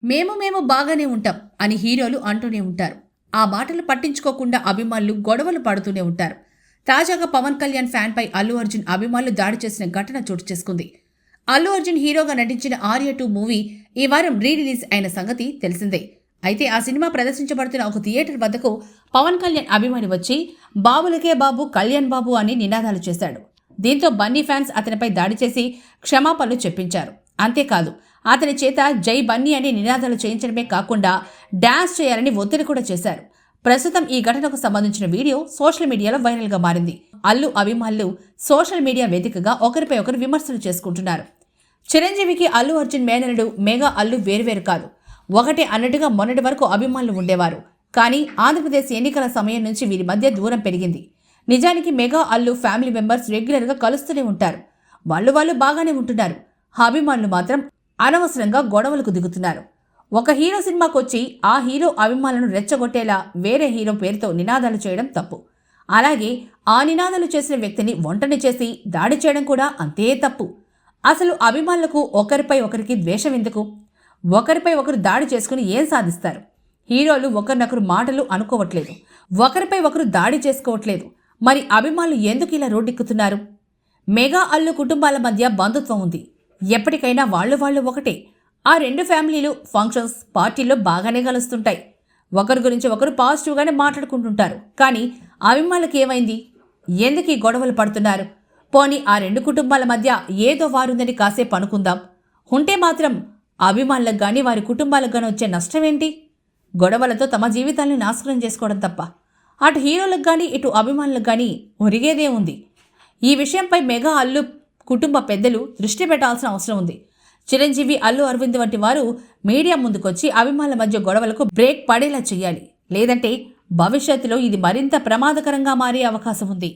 మేము బాగానే ఉంటాం అని హీరోలు అంటూనే ఉంటారు. ఆ మాటలు పట్టించుకోకుండా అభిమానులు గొడవలు పడుతూనే ఉంటారు. తాజాగా పవన్ కళ్యాణ్ ఫ్యాన్పై అల్లు అర్జున్ అభిమానులు దాడి చేసిన ఘటన చోటు చేసుకుంది. అల్లు అర్జున్ హీరోగా నటించిన ఆర్య 2 మూవీ ఈ వారం రిలీజ్ అయిన సంగతి తెలిసిందే. అయితే ఆ సినిమా ప్రదర్శించబడుతున్న ఒక థియేటర్ వద్దకు పవన్ కళ్యాణ్ అభిమాని వచ్చి బాబులకే బాబు కళ్యాణ్ బాబు అని నినాదాలు చేశాడు. దీంతో బన్నీ ఫ్యాన్స్ అతనిపై దాడి చేసి క్షమాపణలు చెప్పించారు. అంతేకాదు అతని చేత జై బన్నీ అని నినాదాలు చేయించడమే కాకుండా డాన్స్ చేయాలని ఒత్తిడి కూడా చేశారు. ప్రస్తుతం ఈ ఘటనకు సంబంధించిన వీడియో సోషల్ మీడియాలో వైరల్గా మారింది. అల్లు అభిమానులు సోషల్ మీడియా వేదికగా ఒకరిపై ఒకరు విమర్శలు చేసుకుంటున్నారు. చిరంజీవికి అల్లు అర్జున్ మేనరుడు మెగా అల్లు వేరువేరు కాదు, ఒకటే అన్నట్టుగా మొన్నటి వరకు అభిమానులు ఉండేవారు. కానీ ఆంధ్రప్రదేశ్ ఎన్నికల సమయం నుంచి వీరి మధ్య దూరం పెరిగింది. నిజానికి మెగా అల్లు ఫ్యామిలీ మెంబర్స్ రెగ్యులర్గా కలుస్తూనే ఉంటారు. వాళ్ళు బాగానే ఉంటున్నారు. అభిమానులు మాత్రం అనవసరంగా గొడవలకు దిగుతున్నారు. ఒక హీరో సినిమాకు వచ్చి ఆ హీరో అభిమానులను రెచ్చగొట్టేలా వేరే హీరో పేరుతో నినాదాలు చేయడం తప్పు. అలాగే ఆ నినాదాలు చేసిన వ్యక్తిని ఒంటని చేసి దాడి చేయడం కూడా అంతే తప్పు. అసలు అభిమానులకు ఒకరిపై ఒకరికి ద్వేషం ఎందుకు? ఒకరిపై ఒకరు దాడి చేసుకుని ఏం సాధిస్తారు? హీరోలు ఒకరినొకరు మాటలు అనుకోవట్లేదు, ఒకరిపై ఒకరు దాడి చేసుకోవట్లేదు. మరి అభిమానులు ఎందుకు ఇలా రోడ్డెక్కుతున్నారు? మెగా అల్లు కుటుంబాల మధ్య బంధుత్వం ఉంది. ఎప్పటికైనా వాళ్ళు ఒకటే. ఆ రెండు ఫ్యామిలీలు ఫంక్షన్స్, పార్టీల్లో బాగానే కలుస్తుంటాయి. ఒకరి గురించి ఒకరు పాజిటివ్గానే మాట్లాడుకుంటుంటారు. కానీ అభిమానులకు ఏమైంది? ఎందుకు ఈ గొడవలు పడుతున్నారు? పోనీ ఆ రెండు కుటుంబాల మధ్య ఏదో వారుందని కాసేపు అనుకుందాం. ఉంటే మాత్రం అభిమానులకు కానీ వారి కుటుంబాలకు కానీ వచ్చే నష్టం ఏంటి? గొడవలతో తమ జీవితాలను నాశనం చేసుకోవడం తప్ప అటు హీరోలకు కానీ ఇటు అభిమానులకు కానీ ఒరిగేదే ఉంది. ఈ విషయంపై మెగా అల్లు కుటుంబ పెద్దలు దృష్టి పెట్టాల్సిన అవసరం ఉంది. చిరంజీవి, అల్లు అరవింద్ వంటి వారు మీడియా ముందుకొచ్చి అభిమానుల మధ్య గొడవలకు బ్రేక్ పడేలా చేయాలి. లేదంటే భవిష్యత్తులో ఇది మరింత ప్రమాదకరంగా మారే అవకాశం ఉంది.